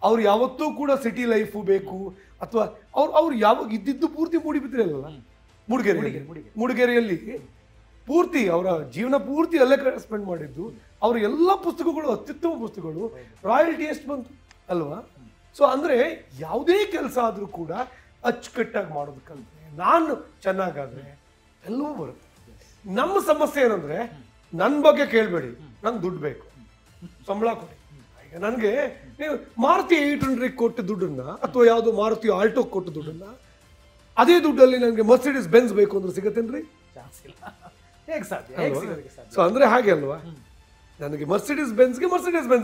ಅವ್ರು ಯಾವತ್ತೂ ಕೂಡ ಸಿಟಿ ಲೈಫು ಬೇಕು ಅಥವಾ ಅವ್ರು ಯಾವಾಗ ಇದ್ದಿದ್ದು ಪೂರ್ತಿ ಮೂಡಿಬಿದ್ರಲ್ಲ, ಮೂಡಿಗೆರೆಯಲ್ಲಿ ಪೂರ್ತಿ ಅವರ ಜೀವನ ಪೂರ್ತಿ ಅಲ್ಲೇ ಸ್ಪೆಂಡ್ ಮಾಡಿದ್ದು, ಅವರ ಎಲ್ಲ ಪುಸ್ತಕಗಳು ಅತ್ಯುತ್ತಮ ಪುಸ್ತಕಗಳು, ರಾಯಲ್ಟಿ ಎಷ್ಟು ಬಂತು ಅಲ್ವಾ? ಸೊ ಅಂದ್ರೆ ಯಾವುದೇ ಕೆಲಸ ಆದ್ರೂ ಕೂಡ ಅಚ್ಚುಕಟ್ಟಾಗಿ ಮಾಡೋದಕ್ಕಂತೆ ನಾನು ಚೆನ್ನಾಗಾದ್ರೆ ಎಲ್ಲವೂ ಬರುತ್ತೆ. ನಮ್ಮ ಸಮಸ್ಯೆ ಏನಂದ್ರೆ ನನ್ನ ಬಗ್ಗೆ ಕೇಳಬೇಡಿ, ನಂಗೆ ದುಡ್ಡು ಬೇಕು, ಸಂಬಳ ಕೊಡಿ. ಈಗ ನನಗೆ ನೀವು ಮಾರುತಿ 800 ಕೊಟ್ಟು ದುಡ್ಡನ್ನ ಅಥವಾ ಯಾವುದು ಮಾರುತಿ ಆಲ್ಟೋ ಕೊಟ್ಟು ದುಡ್ಡನ್ನ ಅದೇ ದುಡ್ಡಲ್ಲಿ ನನಗೆ ಮರ್ಸಿಡೀಸ್ ಬೆನ್ಸ್ ಬೇಕು ಅಂದ್ರೆ ಸಿಗತ್ತೇನ್ರಿ? ಹೇಗೆ ಸಾಧ್ಯ? ಸೊ ಅಂದ್ರೆ ಹಾಗೆ ಅಲ್ವಾ, ನನಗೆ ಮರ್ಸಿಡೀಸ್ ಬೆನ್ಸ್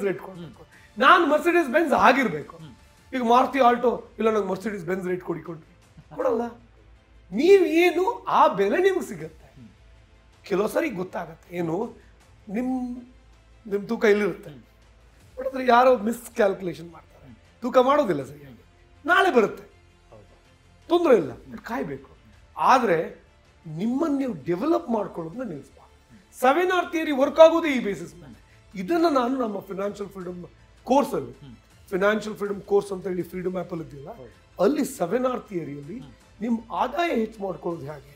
ರೇಟ್ ಕೊಡಬೇಕು, ನಾನು ಮರ್ಸಿಡೀಸ್ ಬೆನ್ಸ್ ಆಗಿರ್ಬೇಕು. ಈಗ ಮಾರುತಿ ಆಲ್ಟೋ ಇಲ್ಲ ನಂಗೆ ಮರ್ಸಿಡೀಸ್ ಬೆನ್ಸ್ ರೇಟ್ ಕೊಡಲ್ಲ. ನೀವೇನು ಆ ಬೆಲೆ ನಿಮ್ಗೆ ಸಿಗತ್ತೆ. ಕೆಲವು ಸರಿ ಗೊತ್ತಾಗತ್ತೆ ಏನು ನಿಮ್ ತೂಕ ಇಲ್ಲಿರುತ್ತೆ, ಬಟ್ ಅದ್ರ ಯಾರೋ ಮಿಸ್ ಕ್ಯಾಲ್ಕುಲೇಷನ್ ಮಾಡ್ತಾರೆ, ತೂಕ ಮಾಡೋದಿಲ್ಲ ಸರಿಯಾಗಿ, ನಾಳೆ ಬರುತ್ತೆ, ತೊಂದರೆ ಇಲ್ಲ, ಕಾಯ್ಬೇಕು. ಆದ್ರೆ ನಿಮ್ಮನ್ನು ನೀವು ಡೆವಲಪ್ ಮಾಡ್ಕೊಳ್ಳೋದನ್ನ ನಿಲ್ಲಿಸ್ಬಾರ್ದು. 7R ಥಿಯರಿ ವರ್ಕ್ ಆಗೋದೇ ಈ ಬೇಸಿಸ್ ಮೇಲೆ. ಇದನ್ನ ನಾನು ನಮ್ಮ ಫಿನಾನ್ಷಿಯಲ್ ಫ್ರೀಡಮ್ ಕೋರ್ಸ್ ಅಲ್ಲಿ, ಫಿನಾನ್ಷಿಯಲ್ ಫ್ರೀಡಮ್ ಕೋರ್ಸ್ ಅಂತ ಹೇಳಿ ಫ್ರೀಡಮ್ ಆ್ಯಪ್ ಅಲ್ಲಿ ಇದೆಯಲ್ಲ, ಅಲ್ಲಿ 7R ಥಿಯರಿಯಲ್ಲಿ ನಿಮ್ಮ ಆದಾಯ ಹೆಚ್ಚು ಮಾಡ್ಕೊಳ್ಳೋದು ಹೇಗೆ,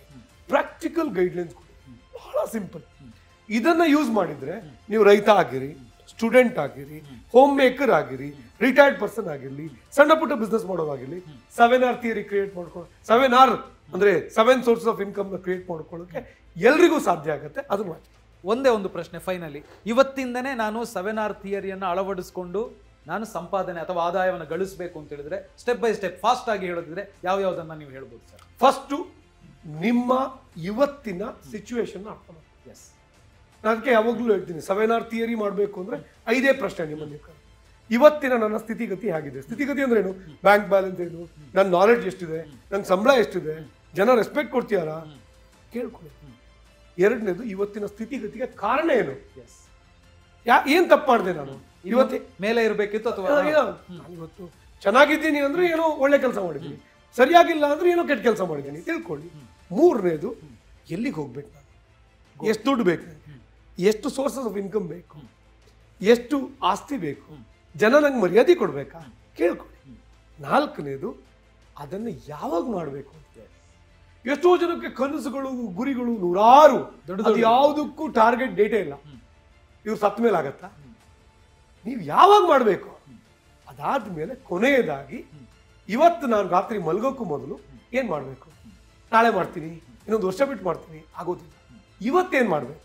ಪ್ರಾಕ್ಟಿಕಲ್ ಗೈಡ್ಲೈನ್ಸ್ ಕೊಡಿ. ಬಹಳ ಸಿಂಪಲ್. ಇದನ್ನ ಯೂಸ್ ಮಾಡಿದ್ರೆ ನೀವು ರೈತ ಆಗಿರಿ, ಸ್ಟೂಡೆಂಟ್ ಆಗಿರಿ, ಹೋಮ್ ಮೇಕರ್ ಆಗಿರಿ, ರಿಟೈರ್ಡ್ ಪರ್ಸನ್ ಆಗಿರ್ಲಿ, ಸಣ್ಣ ಪುಟ್ಟ ಬಿಸ್ನೆಸ್ ಮಾಡೋದಾಗಿರ್ಲಿ, 7R ಥಿಯರಿ ಕ್ರಿಯೇಟ್ ಮಾಡ್ಕೊಳ್ಳೋ 7R ಅಂದ್ರೆ 7 ಸೋರ್ಸ್ ಆಫ್ ಇನ್ಕಮ್ ಕ್ರಿಯೇಟ್ ಮಾಡ್ಕೊಳ್ಳೋಕೆ ಎಲ್ರಿಗೂ ಸಾಧ್ಯ ಆಗುತ್ತೆ. ಅದನ್ನ ಮಾಡಿ. ಒಂದೇ ಒಂದು ಪ್ರಶ್ನೆ ಫೈನಲಿ, ಇವತ್ತಿಂದನೇ ನಾನು 7R ಥಿಯರಿಯನ್ನು ಅಳವಡಿಸ್ಕೊಂಡು ನಾನು ಸಂಪಾದನೆ ಅಥವಾ ಆದಾಯವನ್ನು ಗಳಿಸಬೇಕು ಅಂತ ಹೇಳಿದ್ರೆ ಸ್ಟೆಪ್ ಬೈ ಸ್ಟೆಪ್ ಫಾಸ್ಟ್ ಆಗಿ ಹೇಳೋದಿದ್ರೆ ಯಾವ್ಯಾವುದನ್ನ ನೀವು ಹೇಳ್ಬೋದು ಸರ್? ಫಸ್ಟು ನಿಮ್ಮ ಇವತ್ತಿನ ಸಿಚುವೇಶನ್ ಅರ್ಥ ಮಾಡಿ. ಎಸ್, ಅದಕ್ಕೆ ಯಾವಾಗಲೂ ಹೇಳ್ತೀನಿ 7R ಥಿಯರಿ ಮಾಡಬೇಕು ಅಂದ್ರೆ 5 ಪ್ರಶ್ನೆ ನಿಮ್ಮಲ್ಲಿ. ಇವತ್ತಿನ ನನ್ನ ಸ್ಥಿತಿಗತಿ ಹೇಗಿದೆ? ಸ್ಥಿತಿಗತಿ ಅಂದ್ರೆ ಏನು? ಬ್ಯಾಂಕ್ ಬ್ಯಾಲೆನ್ಸ್ ಏನು, ನನ್ನ ನಾಲೆಡ್ಜ್ ಎಷ್ಟಿದೆ, ನನ್ನ ಸಂಬಳ ಎಷ್ಟಿದೆ, ಜನ ರೆಸ್ಪೆಕ್ಟ್ ಕೊಡ್ತೀಯಾರಾ ಕೇಳ್ಕೊಳ್ಳಿ. ಎರಡನೇದು ಇವತ್ತಿನ ಸ್ಥಿತಿಗತಿಗೆ ಕಾರಣ ಏನು, ಏನ್ ತಪ್ಪು ಮಾಡಿದೆ ನಾನು ಇವತ್ತು, ಮೇಲೆ ಇರಬೇಕಿತ್ತು ಅಥವಾ ಇವತ್ತು ಚೆನ್ನಾಗಿದ್ದೀನಿ ಅಂದ್ರೆ ಏನೋ ಒಳ್ಳೆ ಕೆಲಸ ಮಾಡಿದ್ದೀನಿ, ಸರಿಯಾಗಿಲ್ಲ ಅಂದ್ರೆ ಏನೋ ಕೆಟ್ಟ ಕೆಲಸ ಮಾಡಿದ್ದೀನಿ ತಿಳ್ಕೊಳ್ಳಿ. ಮೂರನೇದು ಎಲ್ಲಿಗೆ ಹೋಗ್ಬೇಕು, ನಾನು ಎಷ್ಟು ದುಡ್ಡು ಬೇಕು, ಎಷ್ಟು ಸೋರ್ಸಸ್ ಆಫ್ ಇನ್ಕಮ್ ಬೇಕು, ಎಷ್ಟು ಆಸ್ತಿ ಬೇಕು, ಜನ ನಂಗೆ ಮರ್ಯಾದೆ ಕೊಡ್ಬೇಕಾ ಕೇಳ್ಕೊಳ್ಳಿ. ನಾಲ್ಕನೇದು ಅದನ್ನು ಯಾವಾಗ ಮಾಡಬೇಕು ಅಂತ. ಎಷ್ಟೋ ಜನಕ್ಕೆ ಕನಸುಗಳು ಗುರಿಗಳು ನೂರಾರು, ಅದು ಯಾವುದಕ್ಕೂ ಟಾರ್ಗೆಟ್ ಡೇಟೇ ಇಲ್ಲ. ಇವ್ರು ಸತ್ತ ಮೇಲೆ ಆಗತ್ತಾ? ನೀವು ಯಾವಾಗ ಮಾಡಬೇಕು, ಅದಾದ್ಮೇಲೆ ಕೊನೆಯದಾಗಿ ಇವತ್ತು ನಾನು ರಾತ್ರಿ ಮಲ್ಗೋಕ್ಕೂ ಮೊದಲು ಏನ್ ಮಾಡಬೇಕು, ನಾಳೆ ಮಾಡ್ತೀನಿ, ಇನ್ನೊಂದು ವರ್ಷ ಬಿಟ್ಟು ಮಾಡ್ತೀನಿ, ಆಗೋದಿಲ್ಲ, ಇವತ್ತೇನ್ ಮಾಡಬೇಕು.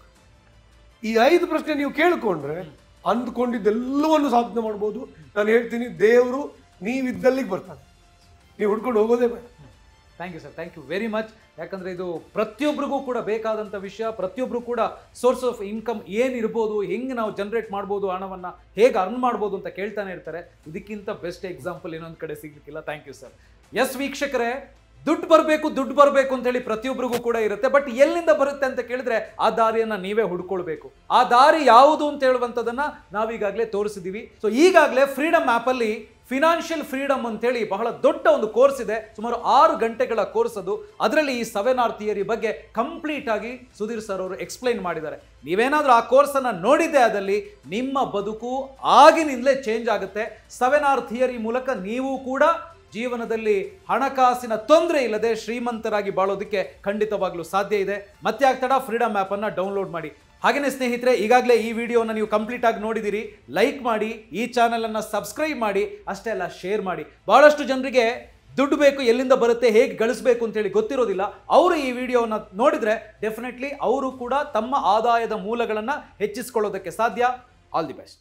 ಈ 5 ಪ್ರಶ್ನೆ ನೀವು ಕೇಳ್ಕೊಂಡ್ರೆ ಅಂದ್ಕೊಂಡಿದ್ದೆಲ್ಲವನ್ನು ಸಾಧನೆ ಮಾಡ್ಬೋದು. ನಾನು ಹೇಳ್ತೀನಿ, ದೇವರು ನೀವಿದ್ದಲ್ಲಿಗೆ ಬರ್ತಾನೆ, ನೀವು ಹುಡ್ಕೊಂಡು ಹೋಗೋದೇ ಬೇಡ. Thank you sir, thank you very much. ಯಾಕಂದರೆ ಇದು ಪ್ರತಿಯೊಬ್ಬರಿಗೂ ಕೂಡ ಬೇಕಾದಂಥ ವಿಷಯ. ಪ್ರತಿಯೊಬ್ಬರು ಕೂಡ ಸೋರ್ಸ್ ಆಫ್ ಇನ್ಕಮ್ ಏನಿರ್ಬೋದು, ಹೆಂಗೆ ನಾವು ಜನರೇಟ್ ಮಾಡ್ಬೋದು, ಹಣವನ್ನು ಹೇಗೆ ಅರ್ನ್ ಮಾಡ್ಬೋದು ಅಂತ ಕೇಳ್ತಾನೆ ಇರ್ತಾರೆ. ಇದಕ್ಕಿಂತ ಬೆಸ್ಟ್ ಎಕ್ಸಾಂಪಲ್ ಇನ್ನೊಂದು ಕಡೆ ಸಿಗಲಿಕ್ಕಿಲ್ಲ. Thank you sir. ಎಸ್ ವೀಕ್ಷಕರೇ, ದುಡ್ಡು ಬರಬೇಕು ಅಂತೇಳಿ ಪ್ರತಿಯೊಬ್ಬರಿಗೂ ಕೂಡ ಇರುತ್ತೆ. ಬಟ್ ಎಲ್ಲಿಂದ ಬರುತ್ತೆ ಅಂತ ಕೇಳಿದ್ರೆ ಆ ದಾರಿಯನ್ನು ನೀವೇ ಹುಡ್ಕೊಳ್ಬೇಕು. ಆ ದಾರಿ ಯಾವುದು ಅಂತ ಹೇಳುವಂಥದ್ದನ್ನು ನಾವೀಗಾಗಲೇ ತೋರಿಸಿದ್ದೀವಿ. ಸೊ ಈಗಾಗಲೇ ಫ್ರೀಡಮ್ ಆ್ಯಪಲ್ಲಿ ಫಿನಾನ್ಷಿಯಲ್ ಫ್ರೀಡಮ್ ಅಂತೇಳಿ ಬಹಳ ದೊಡ್ಡ ಒಂದು ಕೋರ್ಸ್ ಇದೆ. ಸುಮಾರು 6 ಗಂಟೆಗಳ ಕೋರ್ಸ್ ಅದು. ಅದರಲ್ಲಿ ಈ 7R ಥಿಯರಿ ಬಗ್ಗೆ ಕಂಪ್ಲೀಟ್ ಆಗಿ ಸುಧೀರ್ ಸರ್ ಅವರು ಎಕ್ಸ್ಪ್ಲೈನ್ ಮಾಡಿದ್ದಾರೆ. ನೀವೇನಾದರೂ ಆ ಕೋರ್ಸನ್ನು ನೋಡಿದ್ದೆ ಆದಲ್ಲಿ ನಿಮ್ಮ ಬದುಕು ಆಗಿನಿಂದಲೇ ಚೇಂಜ್ ಆಗುತ್ತೆ. 7R ಥಿಯರಿ ಮೂಲಕ ನೀವು ಕೂಡ ಜೀವನದಲ್ಲಿ ಹಣಕಾಸಿನ ತೊಂದರೆ ಇಲ್ಲದೆ ಶ್ರೀಮಂತರಾಗಿ ಬಾಳೋದಕ್ಕೆ ಖಂಡಿತವಾಗ್ಲೂ ಸಾಧ್ಯ ಇದೆ. ಮತ್ತೆ ಆಗ್ತಡ ಫ್ರೀಡಮ್ ಆ್ಯಪನ್ನು ಡೌನ್ಲೋಡ್ ಮಾಡಿ. ಹಾಗೆಯೇ ಸ್ನೇಹಿತರೆ, ಈಗಾಗಲೇ ಈ ವಿಡಿಯೋನ ನೀವು ಕಂಪ್ಲೀಟ್ ಆಗಿ ನೋಡಿದಿರಿ. ಲೈಕ್ ಮಾಡಿ, ಈ ಚಾನಲನ್ನು ಸಬ್ಸ್ಕ್ರೈಬ್ ಮಾಡಿ, ಅಷ್ಟೇ ಅಲ್ಲ ಶೇರ್ ಮಾಡಿ. ಬಹಳಷ್ಟು ಜನರಿಗೆ ದುಡ್ಡು ಬೇಕು, ಎಲ್ಲಿಂದ ಬರುತ್ತೆ, ಹೇಗೆ ಗಳಿಸಬೇಕು ಅಂತೇಳಿ ಗೊತ್ತಿರೋದಿಲ್ಲ. ಅವರು ಈ ವಿಡಿಯೋನ ನೋಡಿದರೆ ಡೆಫಿನೆಟ್ಲಿ ಅವರು ಕೂಡ ತಮ್ಮ ಆದಾಯದ ಮೂಲಗಳನ್ನು ಹೆಚ್ಚಿಸ್ಕೊಳ್ಳೋದಕ್ಕೆ ಸಾಧ್ಯ. All the best.